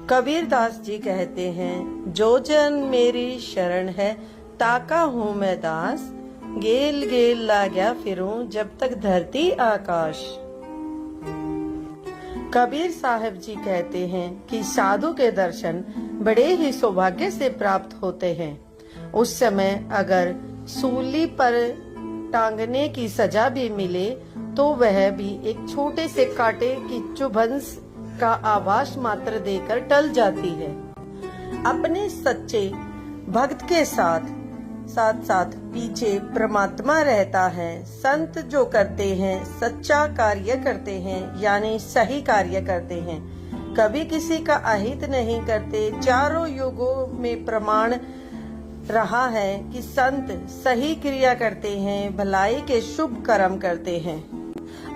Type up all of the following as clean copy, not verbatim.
कबीर दास जी कहते हैं, जो जन मेरी शरण है ताका हूँ मैं दास, गेल गेल लाग्या फिरूं जब तक धरती आकाश। कबीर साहब जी कहते हैं कि साधु के दर्शन बड़े ही सौभाग्य से प्राप्त होते हैं। उस समय अगर सूली पर टांगने की सजा भी मिले तो वह भी एक छोटे से कांटे की चुभन का आभास मात्र देकर टल जाती है। अपने सच्चे भक्त के साथ साथ पीछे परमात्मा रहता है। संत जो करते हैं सच्चा कार्य करते हैं, यानी सही कार्य करते हैं, कभी किसी का अहित नहीं करते। चारों युगों में प्रमाण रहा है कि संत सही क्रिया करते हैं, भलाई के शुभ कर्म करते हैं।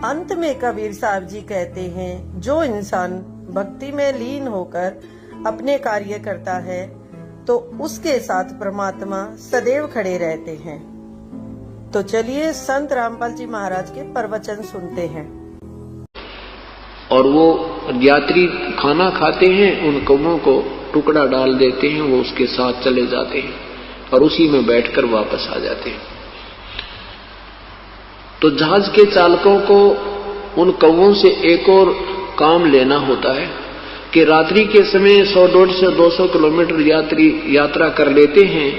अंत में कबीर साहब जी कहते हैं, जो इंसान भक्ति में लीन होकर अपने कार्य करता है तो उसके साथ परमात्मा सदैव खड़े रहते हैं। तो चलिए संत रामपाल जी महाराज के प्रवचन सुनते हैं। और वो यात्री खाना खाते हैं, उन कौवों को टुकड़ा डाल देते हैं, वो उसके साथ चले जाते हैं और उसी में बैठकर वापस आ जाते हैं। तो जहाज के चालकों को उन कौवों से एक और काम लेना होता है कि रात्रि के समय 100-150 से 200 किलोमीटर यात्री यात्रा कर लेते हैं,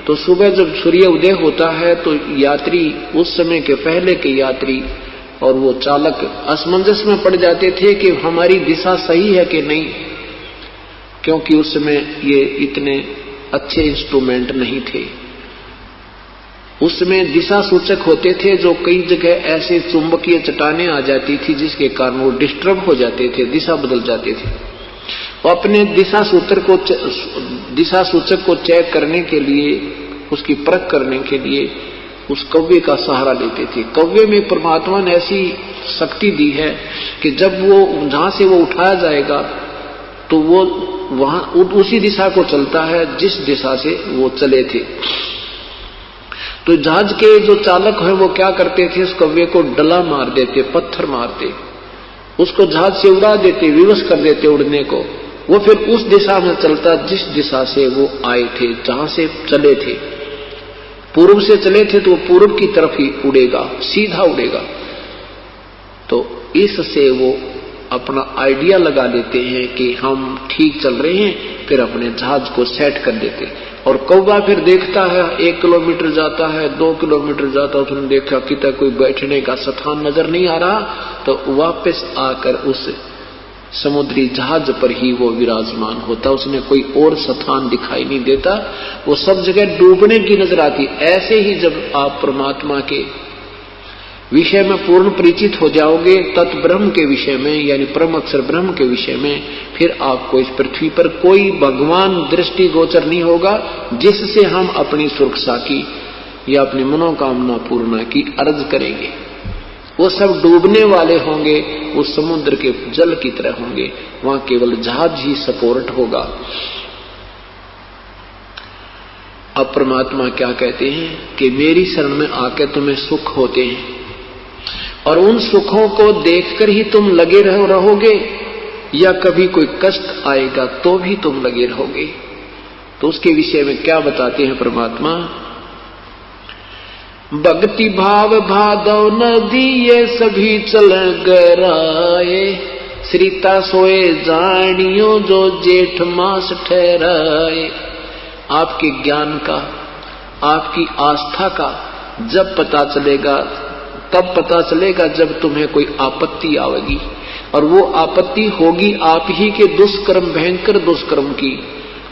तो सुबह जब सूर्य उदय होता है तो यात्री, उस समय के पहले के यात्री और वो चालक असमंजस में पड़ जाते थे कि हमारी दिशा सही है कि नहीं, क्योंकि उस समय ये इतने अच्छे इंस्ट्रूमेंट नहीं थे। उसमें दिशा सूचक होते थे, जो कई जगह ऐसे चुंबकीय चट्टानें आ जाती थी जिसके कारण वो डिस्टर्ब हो जाते थे, दिशा बदल जाते थे। वो अपने दिशा सूचक को चेक करने के लिए, उसकी परख करने के लिए उस कौवे का सहारा लेते थे। कौवे में परमात्मा ने ऐसी शक्ति दी है कि जब वो जहां से वो उठाया जाएगा तो वो वहां उसी दिशा को चलता है जिस दिशा से वो चले थे। तो जहाज के जो चालक है वो क्या करते थे, उस कौवे को डला मार देते, पत्थर मारते, उसको जहाज से उड़ा देते, विवश कर देते उड़ने को। वो फिर उस दिशा में चलता जिस दिशा से वो आए थे, जहां से चले थे। पूर्व से चले थे तो वो पूर्व की तरफ ही उड़ेगा, सीधा उड़ेगा। तो इससे वो अपना आइडिया लगा लेते हैं कि हम ठीक चल रहे हैं, फिर अपने जहाज को सेट कर देते। और कौवा फिर देखता है, 1 किलोमीटर जाता है, 2 किलोमीटर जाता है, उसने देखा कि कोई बैठने का स्थान नजर नहीं आ रहा, तो वापस आकर उस समुद्री जहाज पर ही वो विराजमान होता। उसने कोई और स्थान दिखाई नहीं देता, वो सब जगह डूबने की नजर आती। ऐसे ही जब आप परमात्मा के विषय में पूर्ण परिचित हो जाओगे, तत् ब्रह्म के विषय में, यानी परम अक्षर ब्रह्म के विषय में, फिर आपको इस पृथ्वी पर कोई भगवान दृष्टि गोचर नहीं होगा जिससे हम अपनी सुरक्षा की या अपनी मनोकामना पूर्ण की अर्ज करेंगे। वो सब डूबने वाले होंगे, उस समुद्र के जल की तरह होंगे, वहां केवल जहाज ही सपोर्ट होगा। अब परमात्मा क्या कहते हैं कि मेरी शरण में आकर तुम्हें सुख होते हैं, और उन सुखों को देखकर ही तुम लगे रहोगे, या कभी कोई कष्ट आएगा तो भी तुम लगे रहोगे। तो उसके विषय में क्या बताते हैं परमात्मा, भक्ति भाव भादव नदी ये सभी चल गराए, श्रीता सोए जानियो जो जेठ मास ठहराए। आपके ज्ञान का, आपकी आस्था का जब पता चलेगा, तब पता चलेगा जब तुम्हें कोई आपत्ति आवेगी, और वो आपत्ति होगी आप ही के दुष्कर्म, भयंकर दुष्कर्म की,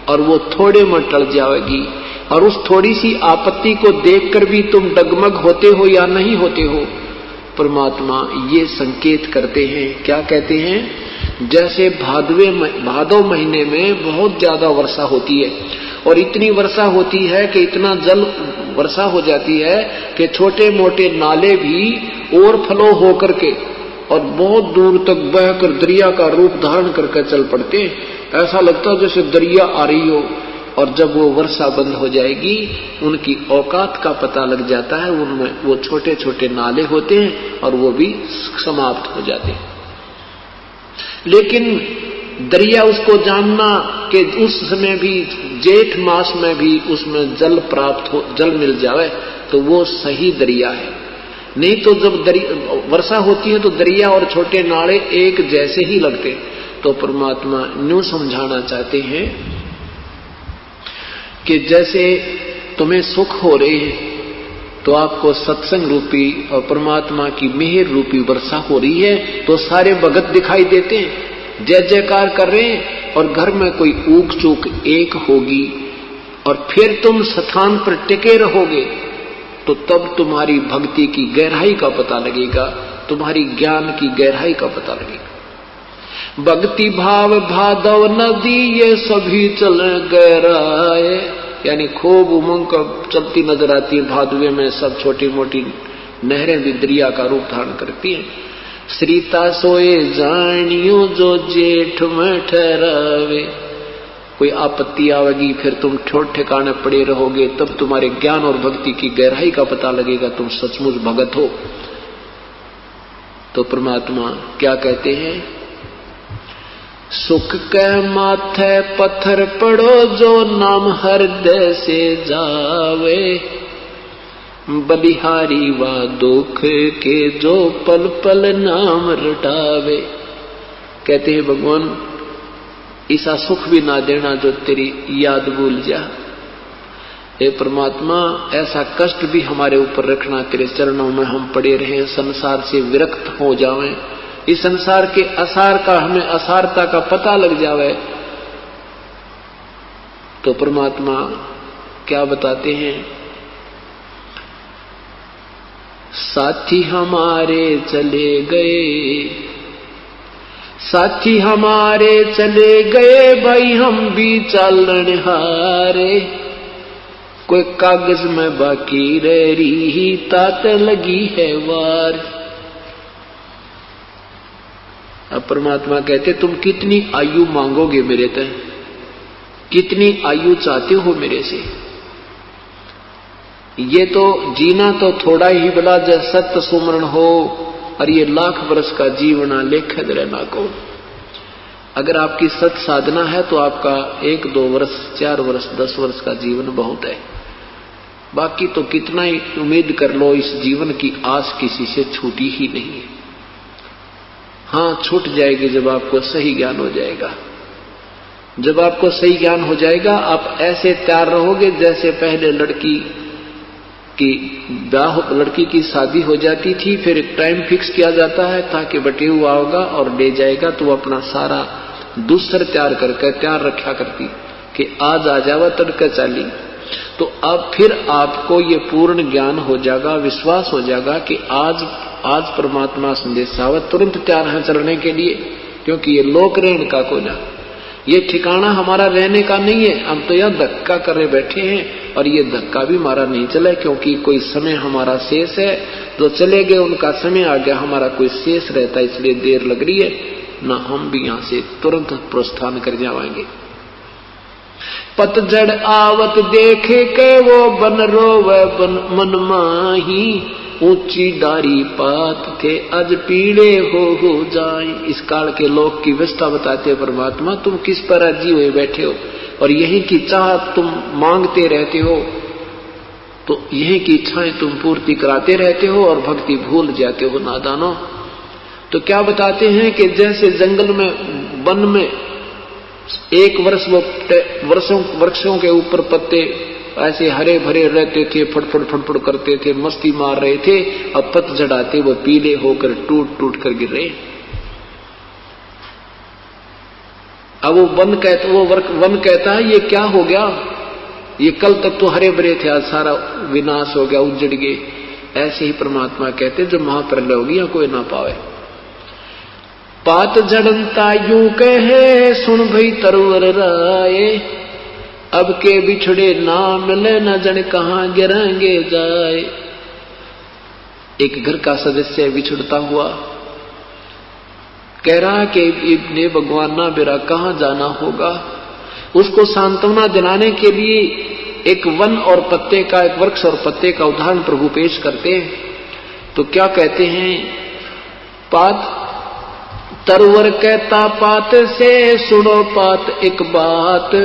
और वो थोड़े में टल जाएगी। और उस थोड़ी सी आपत्ति को देखकर भी तुम डगमग होते हो या नहीं होते हो। परमात्मा ये संकेत करते हैं, क्या कहते हैं, जैसे भादव महीने में बहुत ज्यादा वर्षा होती है, और इतनी वर्षा होती है कि इतना जल वर्षा हो जाती है कि छोटे मोटे नाले भी ओवरफ्लो होकर के और बहुत दूर तक बहकर दरिया का रूप धारण करके चल पड़ते। ऐसा लगता है जैसे दरिया आ रही हो। और जब वो वर्षा बंद हो जाएगी, उनकी औकात का पता लग जाता है, उनमें वो छोटे छोटे नाले होते हैं और वो भी समाप्त हो जाते हैं। लेकिन दरिया उसको जानना कि उस समय भी जेठ मास में भी उसमें जल प्राप्त हो, जल मिल जाए तो वो सही दरिया है। नहीं तो जब वर्षा होती है तो दरिया और छोटे नाले एक जैसे ही लगते। तो परमात्मा यूं समझाना चाहते हैं कि जैसे तुम्हें सुख हो रहे हैं तो आपको सत्संग रूपी और परमात्मा की मेहर रूपी वर्षा हो रही है, तो सारे भगत दिखाई देते हैं, जय जयकार कर रहे हैं, और घर में कोई ऊक चूक एक होगी और फिर तुम स्थान पर टिके रहोगे तो तब तुम्हारी भक्ति की गहराई का पता लगेगा, तुम्हारी ज्ञान की गहराई का पता लगेगा। भक्ति भाव भादव नदी ये सभी चल गहराए, यानी खूब उमंग का चलती नजर आती है। भादवे में सब छोटी मोटी नहरें भी दरिया का रूप धारण करती हैं। श्रीता सोए जानियो जो जेठ में ठहरावे, कोई आपत्ति आवेगी फिर तुम ठोट ठिकाने पड़े रहोगे, तब तुम्हारे ज्ञान और भक्ति की गहराई का पता लगेगा, तुम सचमुच भगत हो। तो परमात्मा क्या कहते हैं, सुख के माथे पत्थर पड़ो जो नाम हृदय से जावे, बलिहारी व दुख के जो पल पल नाम रटावे। कहते हैं भगवान ऐसा सुख भी ना देना जो तेरी याद भूल जा। हे परमात्मा ऐसा कष्ट भी हमारे ऊपर रखना, तेरे चरणों में हम पड़े रहे, संसार से विरक्त हो जावें, इस संसार के असार का हमें असारता का पता लग जावे। तो परमात्मा क्या बताते हैं, साथी हमारे चले गए, साथी हमारे चले गए भाई हम भी चालन हारे, कोई कागज में बाकी रह रही तात लगी है वार। अब परमात्मा कहते तुम कितनी आयु मांगोगे मेरे तय, कितनी आयु चाहते हो मेरे से। ये तो जीना तो थोड़ा ही भला जब सत्य सुमरण हो, और ये लाख वर्ष का जीवना लेखद रहना को। अगर आपकी सत साधना है तो आपका 1 2 वर्ष 4 वर्ष 10 वर्ष का जीवन बहुत है, बाकी तो कितना ही उम्मीद कर लो, इस जीवन की आस किसी से छूटी ही नहीं है। हाँ छूट जाएगी जब आपको सही ज्ञान हो जाएगा। जब आपको सही ज्ञान हो जाएगा आप ऐसे तैयार रहोगे जैसे पहले लड़की की शादी हो जाती थी, फिर एक टाइम फिक्स किया जाता है ताकि बटे हुआ होगा और ले जाएगा, तो वो अपना सारा दूसर तैयार करके तैयार रखा करती कि आज आ जावा तड़के चाली। तो अब फिर आपको ये पूर्ण ज्ञान हो जाएगा, विश्वास हो जाएगा कि आज परमात्मा संदेशावत तुरंत तैयार है चलने के लिए, क्योंकि ये लोक रहन का कोना, ये ठिकाना हमारा रहने का नहीं है। हम तो यहाँ धक्का करे बैठे हैं और ये धक्का भी हमारा नहीं चला, क्योंकि कोई समय हमारा शेष है। जो चले गए उनका समय आ गया, हमारा कोई शेष रहता है, इसलिए देर लग रही है ना। हम भी यहाँ से तुरंत प्रस्थान कर जाएंगे। पतझड़ आवत देखे के वो बन रोवे मन माही, ऊंची डारी पात थे आज पीड़े हो जाए। इस काल के लोग की व्यवस्था बताते परमात्मा, तुम किस पर राजी हुए बैठे हो और यही की चाह तुम मांगते रहते हो, तो यही की इच्छाएं तुम पूर्ति कराते रहते हो और भक्ति भूल जाते हो नादानो। तो क्या बताते हैं कि जैसे जंगल में वन में एक वर्ष वो वृक्षों के ऊपर पत्ते ऐसे हरे भरे रहते थे, फटफट फटफट करते थे, मस्ती मार रहे थे, अब पतझड़ आते वो पीले होकर टूट टूट कर गिर रहे। अब वो वन कहता है ये क्या हो गया, ये कल तक तो हरे भरे थे, आज सारा विनाश हो गया, उजड़ गए। ऐसे ही परमात्मा कहते जब महाप्रलय होगी या कोई ना पावे। पात झड़नता यूं कहे सुन भई तरवर राय, अब के बिछड़े ना मिले न जन कहां गिरेंगे जाए। एक घर का सदस्य बिछड़ता हुआ कह रहा कि इब्ने भगवान ना मेरा कहां जाना होगा। उसको सांत्वना दिलाने के लिए एक वन और पत्ते का, एक वृक्ष और पत्ते का उदाहरण प्रभु पेश करते हैं। तो क्या कहते हैं, तरवर कहता पात से सुनो पात एक बात।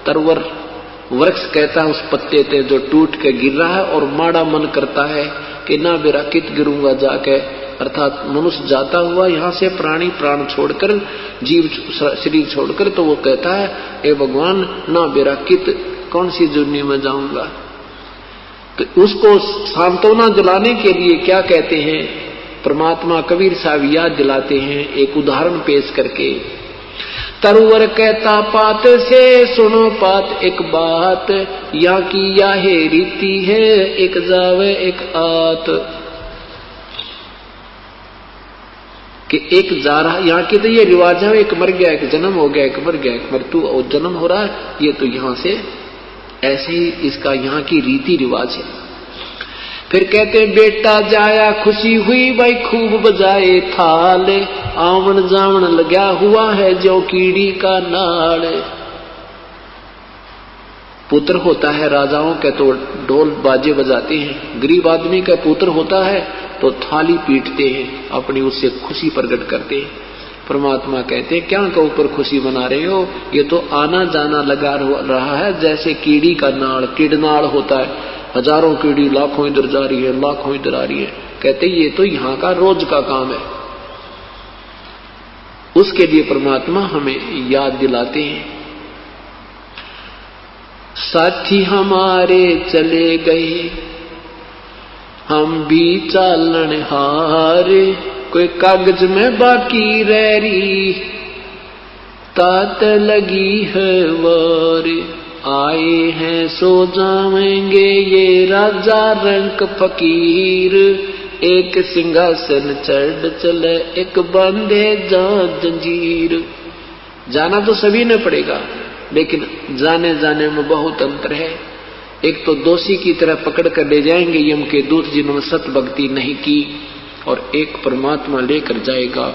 तरवर वृक्ष कहता है उस पत्ते ते जो टूट के गिर रहा है और माड़ा मन करता है कि ना मेरा कित गिरूंगा जाके, अर्थात मनुष्य जाता हुआ यहाँ से प्राणी प्राण छोड़कर, जीव शरीर छोड़कर, तो वो कहता है ए भगवान ना मेरा कित कौन सी जुर्नी में जाऊंगा। तो उसको सांत्वना दिलाने के लिए क्या कहते हैं परमात्मा कबीर साहब याद दिलाते हैं एक उदाहरण पेश करके। तरवर कहता पात से सुनो पात एक बात, यहाँ की यह रीति है एक जावे एक आत। कि एक जा रहा, यहाँ की तो ये रिवाज है, एक मर गया एक जन्म हो गया, एक मर गया एक मृत्यु और जन्म हो रहा है, ये तो यहाँ से ऐसे ही इसका यहाँ की रीति रिवाज है। फिर कहते बेटा जाया खुशी हुई भाई खूब बजाए थाल, आवन जावन लगा हुआ है जो कीड़ी का नाल। पुत्र होता है राजाओं के तो ढोल बाजे बजाते हैं, गरीब आदमी का पुत्र होता है तो थाली पीटते हैं, अपनी उससे खुशी प्रकट करते हैं। परमात्मा कहते हैं क्या के ऊपर खुशी मना रहे हो, ये तो आना जाना लगा रहा है जैसे कीड़ी का नाड़, कीड़नाड़ होता है, हजारों कीड़ी लाखों इधर जा रही है लाखों इधर आ रही है। कहते ये तो यहाँ का रोज का काम है। उसके लिए परमात्मा हमें याद दिलाते हैं साथी हमारे चले गए हम भी चालन हारे, कोई कागज में बाकी रह रही तात लगी है वार। आए हैं सो जाएंगे ये राजा रंक फकीर, एक सिंहासन चढ़ चले एक बांधे जा जंजीर। जाना तो सभी ने पड़ेगा लेकिन जाने जाने में बहुत अंतर है। एक तो दोषी की तरह पकड़ कर ले जाएंगे यम के दूत जिन्होंने सत भक्ति नहीं की, और एक परमात्मा लेकर जाएगा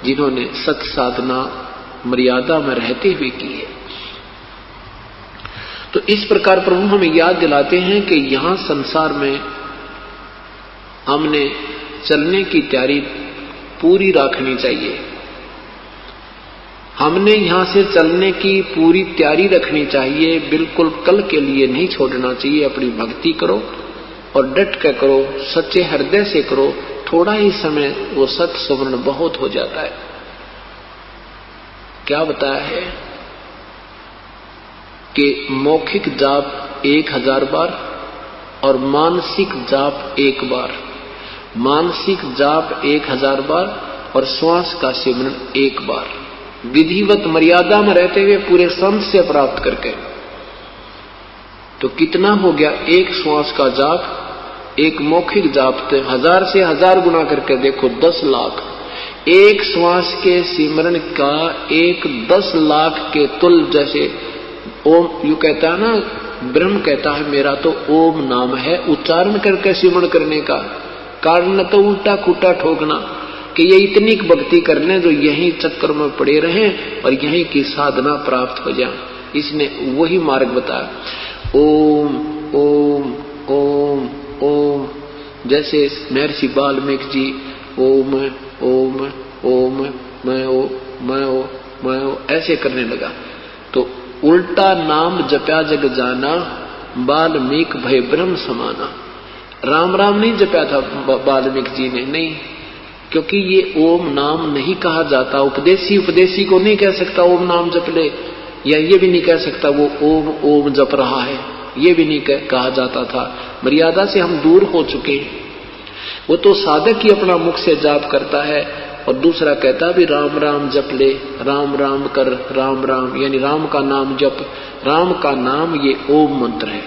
जिन्होंने सत साधना मर्यादा में रहते हुए की है। तो इस प्रकार प्रभु हमें याद दिलाते हैं कि यहां संसार में हमने चलने की तैयारी पूरी रखनी चाहिए। हमने यहां से चलने की पूरी तैयारी रखनी चाहिए, बिल्कुल कल के लिए नहीं छोड़ना चाहिए। अपनी भक्ति करो और डट कर करो, सच्चे हृदय से करो, थोड़ा ही समय वो सत सुवर्ण बहुत हो जाता है। क्या बताया है कि मौखिक जाप 1000 बार और मानसिक जाप 1 बार, मानसिक जाप 1000 बार और श्वास का सिमरन 1 बार, विधिवत मर्यादा में रहते हुए पूरे संत से प्राप्त करके। तो कितना हो गया? एक श्वास का जाप, एक मौखिक जाप 1000 से 1000 गुना करके देखो 10 लाख। एक श्वास के सिमरन का एक 10 लाख के तुल। जैसे ओम यू कहता है ना, ब्रह्म कहता है मेरा तो ओम नाम है, उच्चारण करके सिमरण करने का कारण तो उल्टा खुटा ठोकना कि ये इतनी भक्ति कर लें जो यही चक्कर में पड़े रहें और यही की साधना प्राप्त हो जाए। इसने वही मार्ग बताया, ओम ओम ओम ओम। जैसे महर्षि वाल्मीकि जी ओम ओम ओम मैं ओ ऐसे करने लगा तो उल्टा नाम जप्या जग जाना, वाल्मीक भय ब्रह्म समाना। राम राम नहीं जपया था वाल्मीकि जी ने, नहीं, क्योंकि ये ओम नाम नहीं कहा जाता। उपदेशी को नहीं कह सकता ओम नाम जप ले, या ये भी नहीं कह सकता वो ओम ओम जप रहा है, ये भी नहीं कहा जाता था। मर्यादा से हम दूर हो चुके हैं। वो तो साधक ही अपना मुख से जाप करता है और दूसरा कहता भी राम राम जप ले, राम राम कर, राम राम यानी राम का नाम जप। राम का नाम ये ओम मंत्र है,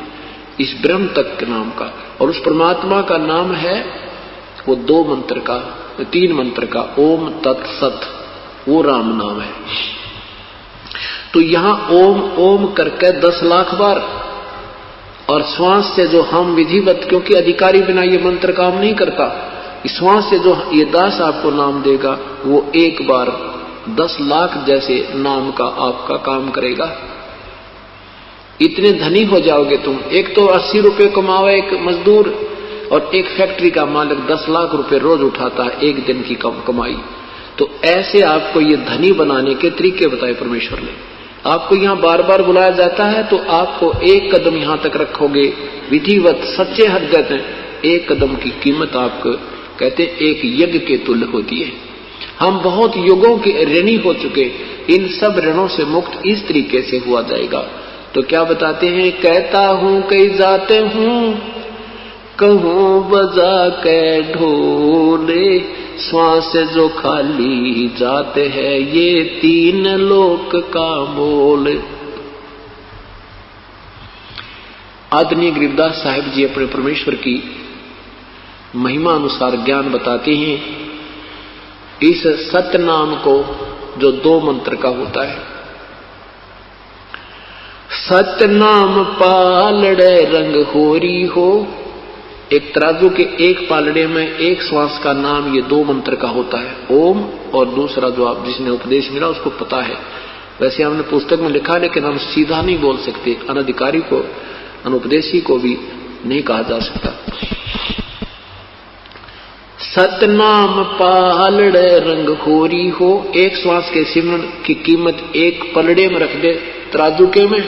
इस ब्रह्म तक के नाम का। और उस परमात्मा का नाम है वो 2 मंत्र का, 3 मंत्र का, ओम तत्सत, वो राम नाम है। तो यहां ओम ओम करके 10 लाख बार, और श्वास से जो हम विधिवत, क्योंकि अधिकारी बिना ये मंत्र काम नहीं करता, श्वास से जो ये दास आपको नाम देगा वो 1 बार 10 लाख जैसे नाम का आपका काम करेगा। इतने धनी हो जाओगे तुम। एक तो 80 रुपए कमावे एक मजदूर, और एक फैक्ट्री का मालिक 10 लाख रुपए रोज उठाता है एक दिन की कमाई। तो ऐसे आपको ये धनी बनाने के तरीके बताए परमेश्वर ने। आपको यहाँ बार बार बुलाया जाता है तो आपको एक कदम यहाँ तक रखोगे विधिवत सच्चे हृदय से, एक कदम की कीमत आपको कहते एक यज्ञ के तुल्य होती है। हम बहुत युगों के ऋणी हो चुके, इन सब ऋणों से मुक्त इस तरीके से हुआ जाएगा। तो क्या बताते हैं, कहता हूं कई जाते हूं, कहूं बजा के ढोले, श्वास जो खाली जाते हैं ये तीन लोक का मोल। आदरणीय गरीबदास साहिब जी अपने परमेश्वर की महिमा अनुसार ज्ञान बताते हैं। इस सत्य नाम को जो 2 मंत्र का होता है, सत्य नाम पालड़े रंग होरी हो, एक तराजू के एक पालड़े में एक श्वास का नाम, ये 2 मंत्र का होता है, ओम, और दूसरा जो आप जिसने उपदेश मिला उसको पता है। वैसे हमने पुस्तक में लिखा लेकिन हम सीधा नहीं बोल सकते, अनधिकारी को अनुपदेशी को भी नहीं कहा जा सकता। सतनाम पालड़े रंग होरी हो, एक श्वास के सिमरन की कीमत एक पलड़े में रख दे तराजू के में,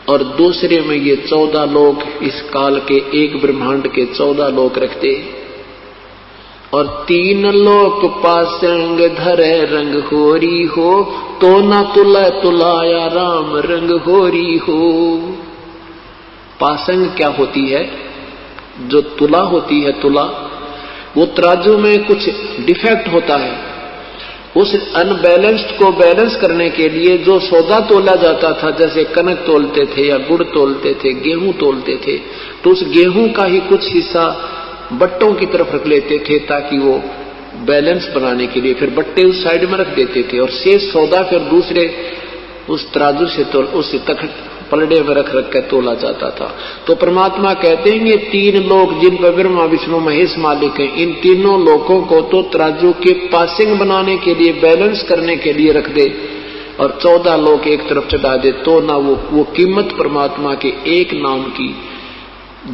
और दूसरे में ये 14 लोक, इस काल के एक ब्रह्मांड के 14 लोक रखते, और 3 लोक पासंग धरे रंग होरी हो, तो न तुला तुलाया राम रंग होरी हो। पासंग क्या होती है, जो तुला होती है, तुला वो तराजू में कुछ डिफेक्ट होता है, उस अनबैलेंस्ड को बैलेंस करने के लिए जो सौदा तोला जाता था, जैसे कनक तोलते थे या गुड़ तोलते थे, गेहूं तोलते थे, तो उस गेहूं का ही कुछ हिस्सा बट्टों की तरफ रख लेते थे ताकि वो बैलेंस बनाने के लिए, फिर बट्टे उस साइड में रख देते थे और शेष सौदा फिर दूसरे उस तराजू से उस तख्त पलड़े में रख रख कर तोला जाता था। तो परमात्मा कहते हैं ये 3 लोक जिन पर ब्रह्मा विष्णु महेश मालिक हैं, इन तीनों लोकों को तो तराजू के पासिंग बनाने के लिए, बैलेंस करने के लिए रख दे, और 14 लोक एक तरफ चढ़ा दे, तो ना वो कीमत परमात्मा के एक नाम की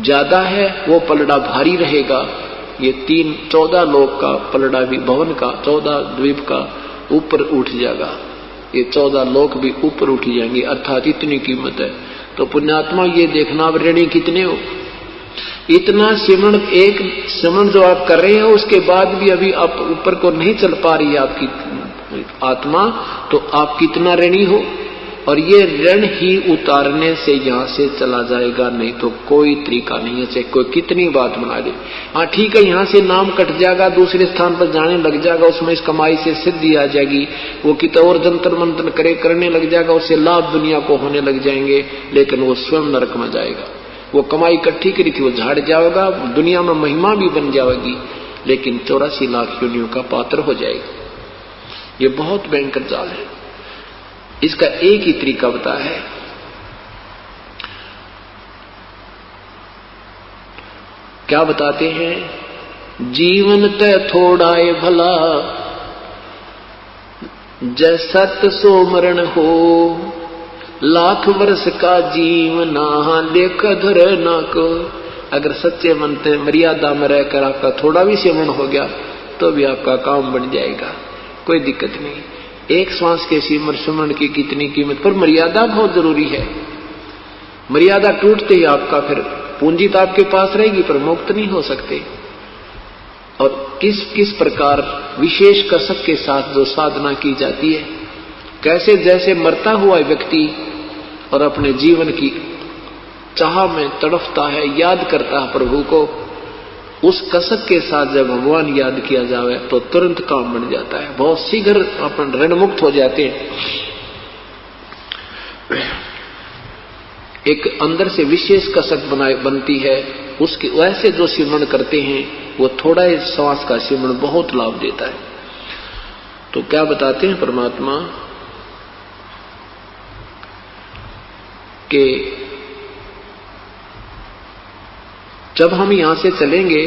ज्यादा है, वो पलड़ा भारी रहेगा। ये 14 लोक का पलड़ा भी, भवन का 14 द्वीप का ऊपर उठ जाएगा, ये 14 लोक भी ऊपर उठ जाएंगे, अर्थात इतनी कीमत है। तो पुण्यात्मा ये देखना अब ऋणी कितने हो, इतना सिमरण, एक सिमरण जो आप कर रहे हो उसके बाद भी अभी आप ऊपर को नहीं चल पा रही है आपकी आत्मा, तो आप कितना ऋणी हो। और ये ऋण ही उतारने से यहाँ से चला जाएगा, नहीं तो कोई तरीका नहीं है, चाहे कोई कितनी बात बना ले। हाँ ठीक है, यहाँ से नाम कट जाएगा, दूसरे स्थान पर जाने लग जाएगा, उसमें इस कमाई से सिद्धि आ जाएगी, वो कित और जंतर मंत्र करने लग जाएगा, उससे लाभ दुनिया को होने लग जाएंगे, लेकिन वो स्वयं नरक में जाएगा। वो कमाई इकट्ठी करी थी वो झाड़ जाएगा, दुनिया में महिमा भी बन जाएगी, लेकिन 84 लाख योनियों का पात्र हो जाएगा। ये बहुत भयंकर जाल है। इसका एक ही तरीका बताया है, क्या बताते हैं, जीवन तय थोड़ाए भला, जैसत सो मरण हो, लाख वर्ष का जीवना लेख धर ना को। अगर सच्चे मन से मर्यादा में रहकर आपका थोड़ा भी सेवन हो गया तो भी आपका काम बन जाएगा, कोई दिक्कत नहीं। एक श्वास के सिमरण की कितनी कीमत, पर मर्यादा बहुत जरूरी है। मर्यादा टूटते ही आपका फिर पूंजी तो आपके पास रहेगी पर मुक्त नहीं हो सकते। और किस किस प्रकार विशेष कसक के साथ जो साधना की जाती है, कैसे जैसे मरता हुआ व्यक्ति और अपने जीवन की चाह में तड़फता है, याद करता है प्रभु को, उस कसक के साथ जब भगवान याद किया जाए तो तुरंत काम बन जाता है, बहुत शीघ्र अपन ऋण मुक्त हो जाते हैं। एक अंदर से विशेष कसक बनती है, उसके वैसे जो सिमरण करते हैं वो थोड़ा ही श्वास का सिमरण बहुत लाभ देता है। तो क्या बताते हैं परमात्मा कि जब हम यहां से चलेंगे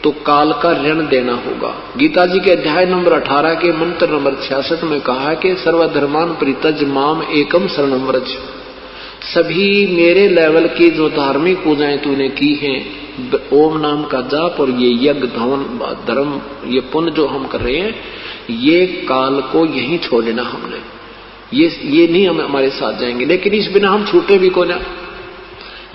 तो काल का ऋण देना होगा। गीता जी के अध्याय नंबर 18 के मंत्र नंबर 66 में कहा कि सर्वधर्मान परित्यज माम एकम शरणम व्रज। सभी मेरे लेवल की जो धार्मिक पूजाएं तूने की हैं, ओम नाम का जाप और ये यज्ञ धर्म, ये पुण्य जो हम कर रहे हैं, ये काल को यहीं छोड़ देना हमने, ये नहीं हम हमारे साथ जाएंगे, लेकिन इस बिना हम छूटे भी को ना।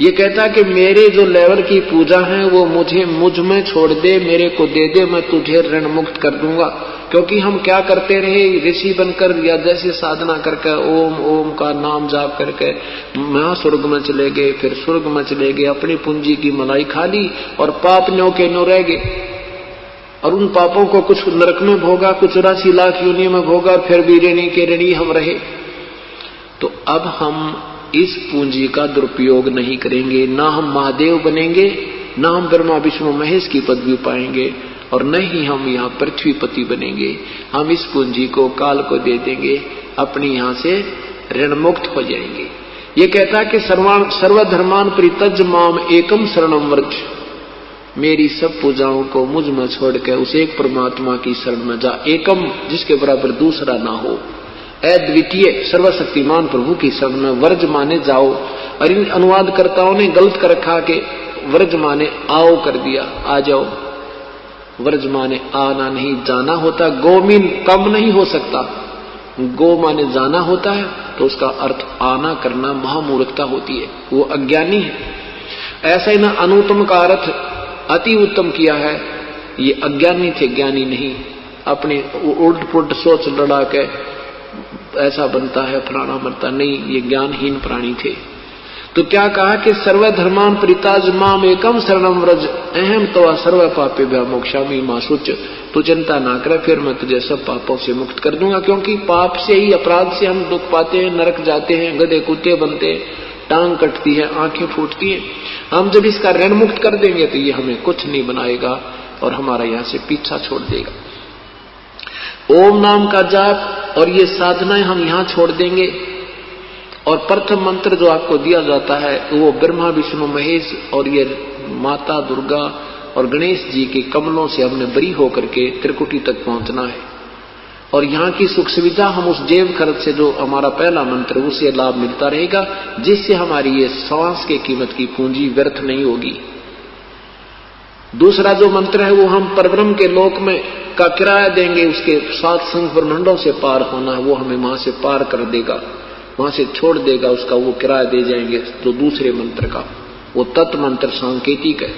ये कहता कि मेरे जो लेवल की पूजा है वो मुझ में छोड़ दे, मेरे को दे दे, मैं तुझे ऋण मुक्त कर दूंगा। क्योंकि हम क्या करते रहे, ऋषि बनकर या जैसे साधना करके ओम ओम का नाम जाप करके महास्वर्ग में चले गए, फिर स्वर्ग में चले गए, अपनी पूंजी की मलाई खा ली और पाप न्यो के न्यो रह गए, और उन पापों को कुछ नरक में भोगा, कुछ 84 लाख योनि में भोगा, फिर भी ऋणी के ऋणी हम रहे। तो अब हम इस पूंजी का दुरुपयोग नहीं करेंगे, ना हम महादेव बनेंगे, ना हम ब्रह्मा विष्णु महेश की पदवी पाएंगे, और न ही हम यहाँ पृथ्वीपति बनेंगे। हम इस पूंजी को काल को दे देंगे, अपनी यहाँ से ऋण मुक्त हो जाएंगे। ये कहता है कि सर्वधर्मान परित्यज माम एकम शरणम व्रज, मेरी सब पूजाओं को मुझ में छोड़ के उस एक परमात्मा की शरण में जा, एकम जिसके बराबर दूसरा ना हो, अद्वितीय सर्वशक्तिमान प्रभु की शरण में। वर्ज माने जाओ, और इन अनुवादकर्ताओं ने गलत कर रखा कि वर्ज माने आओ कर दिया, आ जाओ। वर्ज माने आना नहीं, जाना होता। गो मीन कम नहीं हो सकता, गो माने जाना होता है, तो उसका अर्थ आना करना महामूर्खता होती है, वो अज्ञानी है। ऐसा ही ना अनुत्तम का अर्थ अति उत्तम किया है, ये अज्ञानी थे, ज्ञानी नहीं। अपने उल्ट पुल्ट सोच लड़ा के ऐसा बनता है, फलाना बनता नहीं, ये ज्ञानहीन प्राणी थे। तो क्या कहा कि सर्वधर्मान परिताज माम एकम शरणम व्रज अहम तो सर्व पापे मोक्षामि मां शुच, तू चिंता ना करे, फिर मैं तुझे सब पापों से मुक्त कर दूंगा। क्योंकि पाप से ही, अपराध से हम दुख पाते हैं, नरक जाते हैं, गधे कुत्ते बनते हैं, टांग कटती है, आंखें फूटती हैं। हम जब इसका ऋण मुक्त कर देंगे तो ये हमें कुछ नहीं बनाएगा और हमारा यहाँ से पीछा छोड़ देगा। ओम नाम का जाप और ये साधनाएं हम यहाँ छोड़ देंगे, और प्रथम मंत्र जो आपको दिया जाता है वो ब्रह्मा विष्णु महेश और ये माता दुर्गा और गणेश जी के कमलों से हमने बरी होकर के त्रिकुटी तक पहुंचना है। और यहाँ की सुख सुविधा हम उस जेब खर्च से, जो हमारा पहला मंत्र, उससे लाभ मिलता रहेगा, जिससे हमारी ये श्वास के कीमत की पूंजी व्यर्थ नहीं होगी। दूसरा जो मंत्र है वो हम परब्रह्म के लोक में का किराया देंगे, उसके 7 संख ब्रह्मांडों से पार होना है, वो हमें वहां से पार कर देगा, वहां से छोड़ देगा, उसका वो किराया दे जाएंगे। तो दूसरे मंत्र का वो तत्व मंत्र सांकेतिक है।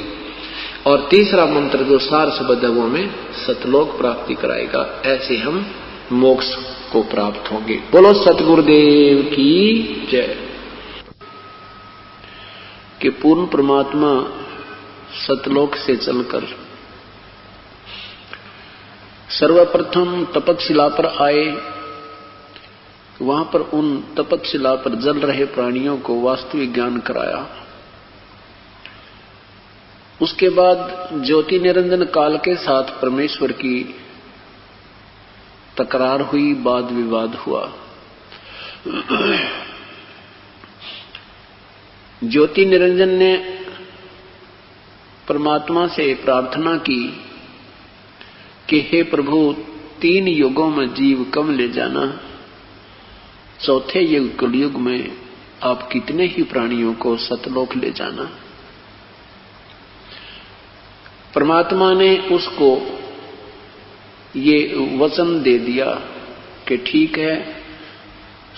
और तीसरा मंत्र जो सार शब्द है वो हमें सतलोक प्राप्ति कराएगा। ऐसे हम मोक्ष को प्राप्त होंगे। बोलो सतगुरुदेव की जय। कि पूर्ण परमात्मा सतलोक से चलकर सर्वप्रथम तपतशिला पर आए, वहां पर उन तपतशिला पर जल रहे प्राणियों को वास्तविक ज्ञान कराया। उसके बाद ज्योति निरंजन काल के साथ परमेश्वर की तकरार हुई, वाद विवाद हुआ। ज्योति निरंजन ने परमात्मा से प्रार्थना की कि हे प्रभु, 3 युगों में जीव कम ले जाना, चौथे युग कलयुग में आप कितने ही प्राणियों को सतलोक ले जाना। परमात्मा ने उसको ये वचन दे दिया कि ठीक है,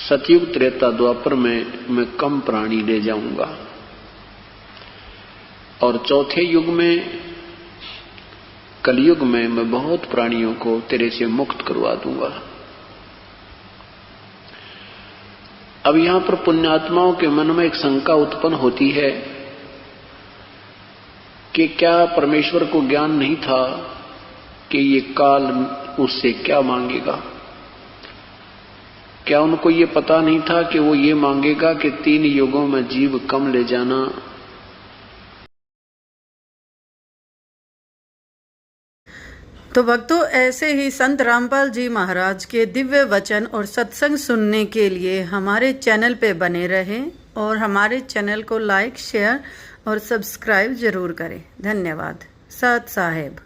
सतयुग त्रेता द्वापर में मैं कम प्राणी ले जाऊंगा, और चौथे युग में कलयुग में मैं बहुत प्राणियों को तेरे से मुक्त करवा दूंगा। अब यहां पर पुण्यात्माओं के मन में एक शंका उत्पन्न होती है कि क्या परमेश्वर को ज्ञान नहीं था कि ये काल उससे क्या मांगेगा? क्या उनको ये पता नहीं था कि वो ये मांगेगा कि 3 युगों में जीव कम ले जाना? तो भक्तों, ऐसे ही संत रामपाल जी महाराज के दिव्य वचन और सत्संग सुनने के लिए हमारे चैनल पे बने रहें, और हमारे चैनल को लाइक, शेयर और सब्सक्राइब जरूर करें। धन्यवाद। सत साहेब।